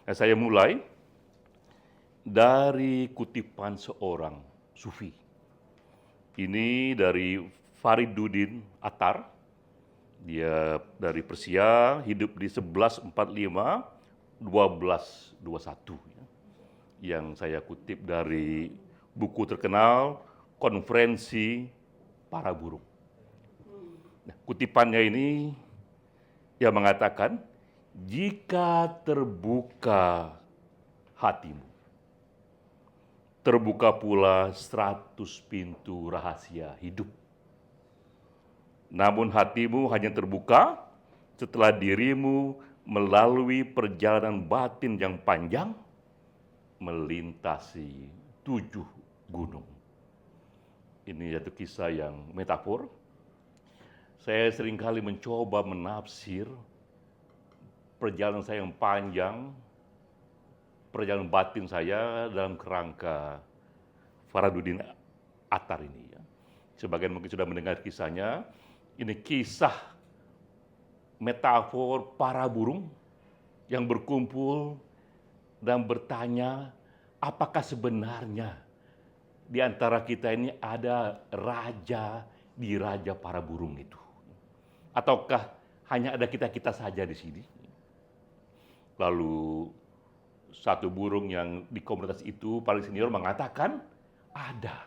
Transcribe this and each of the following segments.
Nah, saya mulai dari kutipan seorang sufi. Ini dari Fariduddin Attar. Dia dari Persia, hidup di 1145 1221 ya. Yang saya kutip dari buku terkenal Konferensi Para Burung. Nah, kutipannya ini yang mengatakan, jika terbuka hatimu, terbuka pula 100 pintu rahasia hidup. Namun hatimu hanya terbuka setelah dirimu melalui perjalanan batin yang panjang, melintasi 7 gunung. Ini satu kisah yang metafor. Saya seringkali mencoba menafsir perjalanan saya yang panjang, perjalanan batin saya dalam kerangka Fariduddin Attar ini. Ya. Sebagian mungkin sudah mendengar kisahnya. Ini kisah metafor para burung yang berkumpul dan bertanya, apakah sebenarnya di antara kita ini ada raja di raja para burung itu? Ataukah hanya ada kita-kita saja di sini? Lalu satu burung yang di komunitas itu paling senior mengatakan, ada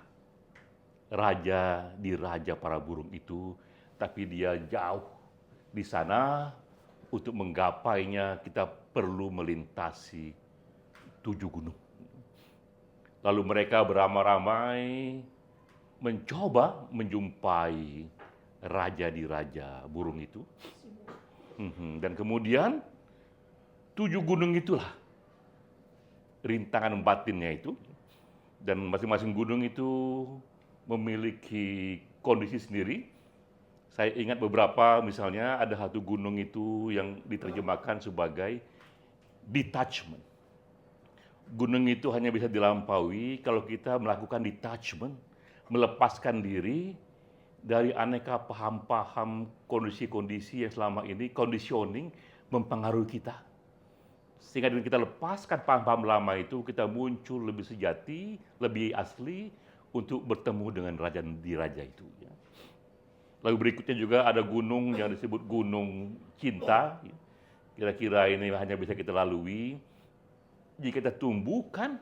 raja di raja para burung itu, tapi dia jauh di sana. Untuk menggapainya kita perlu melintasi 7 gunung. Lalu mereka beramai-ramai mencoba menjumpai raja di raja burung itu. Dan kemudian 7 gunung itulah rintangan batinnya itu. Dan masing-masing gunung itu memiliki kondisi sendiri. Saya ingat beberapa, misalnya ada satu gunung itu yang diterjemahkan sebagai detachment. Gunung itu hanya bisa dilampaui kalau kita melakukan detachment, melepaskan diri dari aneka paham-paham kondisi-kondisi yang selama ini conditioning mempengaruhi kita. Sehingga dengan kita lepaskan paham-paham lama itu, kita muncul lebih sejati, lebih asli untuk bertemu dengan raja di raja itu. Ya. Lalu berikutnya juga ada gunung yang disebut gunung cinta. Kira-kira ini hanya bisa kita lalui jika kita tumbuhkan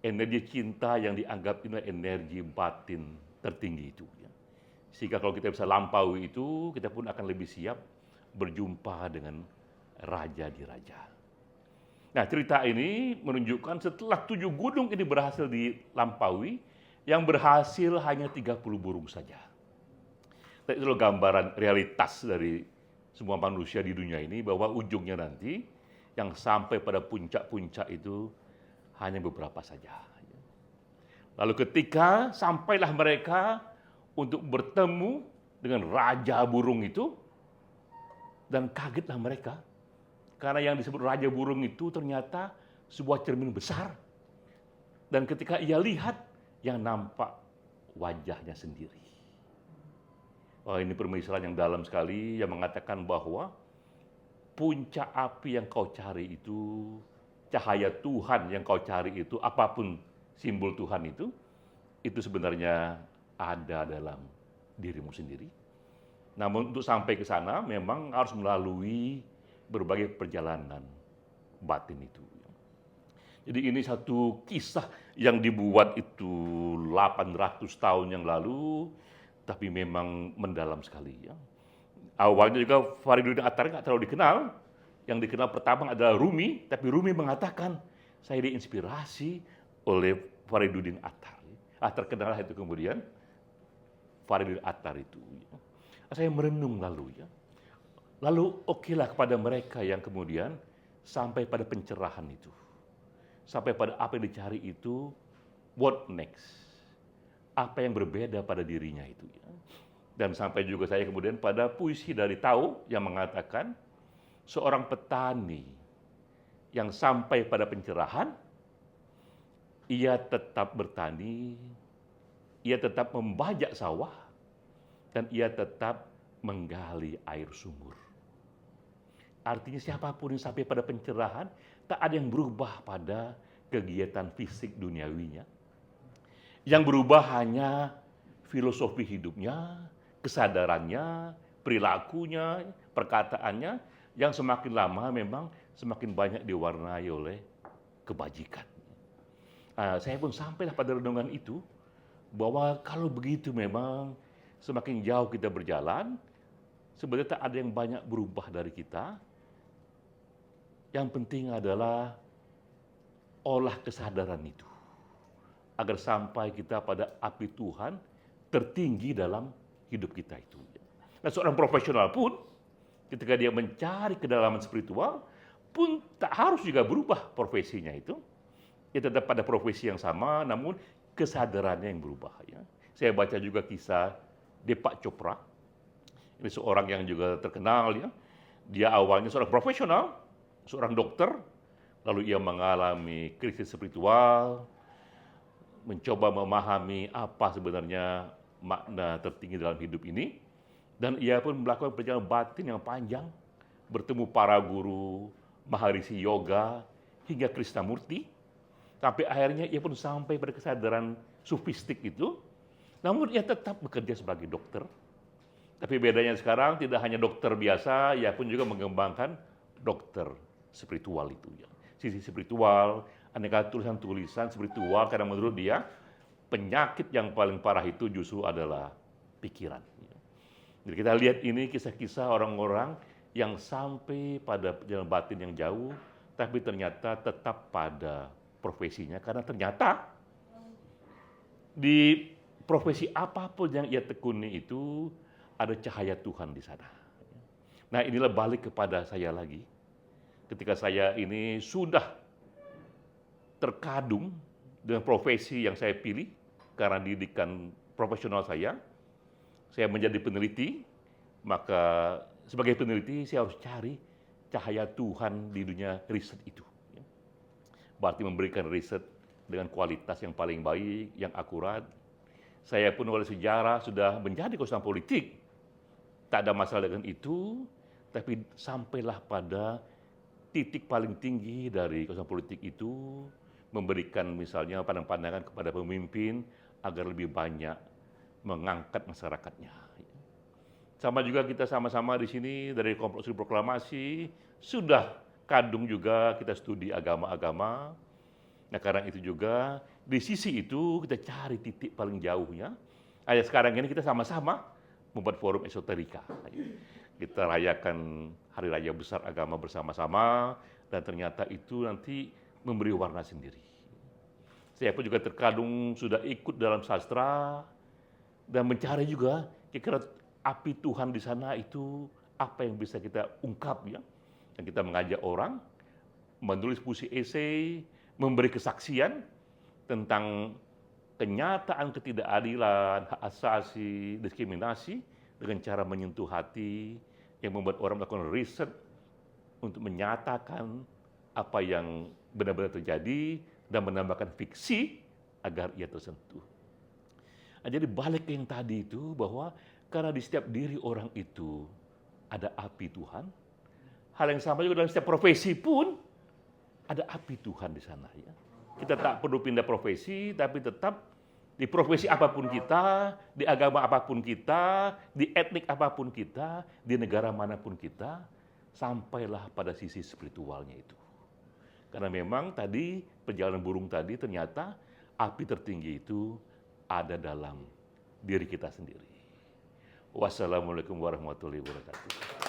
energi cinta yang dianggap ini energi batin tertinggi itu. Sehingga kalau kita bisa lampaui itu, kita pun akan lebih siap berjumpa dengan raja di raja. Nah, cerita ini menunjukkan setelah 7 gunung ini berhasil dilampaui, yang berhasil hanya 30 burung saja. Itu loh gambaran realitas dari semua manusia di dunia ini, bahwa ujungnya nanti yang sampai pada puncak-puncak itu hanya beberapa saja. Lalu ketika sampailah mereka untuk bertemu dengan raja burung itu, dan kagetlah mereka, karena yang disebut raja burung itu ternyata sebuah cermin besar. Dan ketika ia lihat, yang nampak wajahnya sendiri. Oh, ini permisalan yang dalam sekali yang mengatakan bahwa puncak api yang kau cari itu, cahaya Tuhan yang kau cari itu, apapun simbol Tuhan itu sebenarnya ada dalam dirimu sendiri. Namun untuk sampai ke sana memang harus melalui berbagai perjalanan batin itu. Jadi ini satu kisah yang dibuat itu 800 tahun yang lalu, tapi memang mendalam sekali ya. Awalnya juga Fariduddin Attar nggak terlalu dikenal. Yang dikenal pertama adalah Rumi, tapi Rumi mengatakan, saya diinspirasi oleh Fariduddin Attar. Terkenal itu kemudian Fariduddin Attar itu. Saya merenung lalu ya. Lalu okelah kepada mereka yang kemudian sampai pada pencerahan itu. Sampai pada apa yang dicari itu, what next? Apa yang berbeda pada dirinya itu. Ya. Dan sampai juga saya kemudian pada puisi dari Tao yang mengatakan, seorang petani yang sampai pada pencerahan, ia tetap bertani, ia tetap membajak sawah, dan ia tetap menggali air sumur. Artinya siapapun yang sampai pada pencerahan, tak ada yang berubah pada kegiatan fisik duniawinya. Yang berubah hanya filosofi hidupnya, kesadarannya, perilakunya, perkataannya, yang semakin lama memang semakin banyak diwarnai oleh kebajikan. Saya pun sampailah pada renungan itu, bahwa kalau begitu memang semakin jauh kita berjalan, sebenarnya tak ada yang banyak berubah dari kita. Yang penting adalah olah kesadaran itu, agar sampai kita pada api Tuhan tertinggi dalam hidup kita itu. Nah, seorang profesional pun ketika dia mencari kedalaman spiritual pun tak harus juga berubah profesinya itu. Dia tetap pada profesi yang sama, namun kesadarannya yang berubah. Ya. Saya baca juga kisah Deepak Chopra. Ini seorang yang juga terkenal. Ya. Dia awalnya seorang profesional, seorang dokter, lalu ia mengalami krisis spiritual, mencoba memahami apa sebenarnya makna tertinggi dalam hidup ini, dan ia pun melakukan perjalanan batin yang panjang, bertemu para guru, Maharishi Yoga, hingga Krishnamurti, sampai akhirnya ia pun sampai pada kesadaran sufistik itu, namun ia tetap bekerja sebagai dokter. Tapi bedanya sekarang tidak hanya dokter biasa, ia pun juga mengembangkan dokter spiritual itu. Ya. Sisi spiritual, aneka tulisan-tulisan spiritual, karena menurut dia penyakit yang paling parah itu justru adalah pikiran. Jadi kita lihat ini kisah-kisah orang-orang yang sampai pada perjalanan batin yang jauh, tapi ternyata tetap pada profesinya, karena ternyata di profesi apapun yang ia tekuni itu ada cahaya Tuhan di sana. Nah, inilah balik kepada saya lagi. Ketika saya ini sudah terkadung dengan profesi yang saya pilih karena didikan profesional saya menjadi peneliti, maka sebagai peneliti saya harus cari cahaya Tuhan di dunia riset itu. Berarti memberikan riset dengan kualitas yang paling baik, yang akurat. Saya pun oleh sejarah sudah menjadi konsultan politik. Tak ada masalah dengan itu, tapi sampailah pada titik paling tinggi dari konsultan politik itu, memberikan misalnya pandangan-pandangan kepada pemimpin agar lebih banyak mengangkat masyarakatnya. Sama juga kita sama-sama di sini dari Kelompok Studi Proklamasi sudah kadung juga kita studi agama-agama. Nah, karena itu juga di sisi itu kita cari titik paling jauhnya. Sekarang ini kita sama-sama membuat forum esoterika. Kita rayakan hari raya besar agama bersama-sama, dan ternyata itu nanti memberi warna sendiri. Saya pun juga terkadung sudah ikut dalam sastra dan mencari juga kira-kira api Tuhan di sana itu apa yang bisa kita ungkap, ya. Dan kita mengajak orang menulis puisi esai, memberi kesaksian tentang kenyataan ketidakadilan, hak asasi, diskriminasi dengan cara menyentuh hati yang membuat orang melakukan riset untuk menyatakan apa yang benar-benar terjadi dan menambahkan fiksi agar ia tersentuh. Nah, jadi balik ke yang tadi itu, bahwa karena di setiap diri orang itu ada api Tuhan, hal yang sama juga dalam setiap profesi pun ada api Tuhan di sana. Ya. Kita tak perlu pindah profesi, tapi tetap di profesi apapun kita, di agama apapun kita, di etnik apapun kita, di negara manapun kita, sampailah pada sisi spiritualnya itu. Karena memang tadi perjalanan burung tadi ternyata api tertinggi itu ada dalam diri kita sendiri. Wassalamualaikum warahmatullahi wabarakatuh.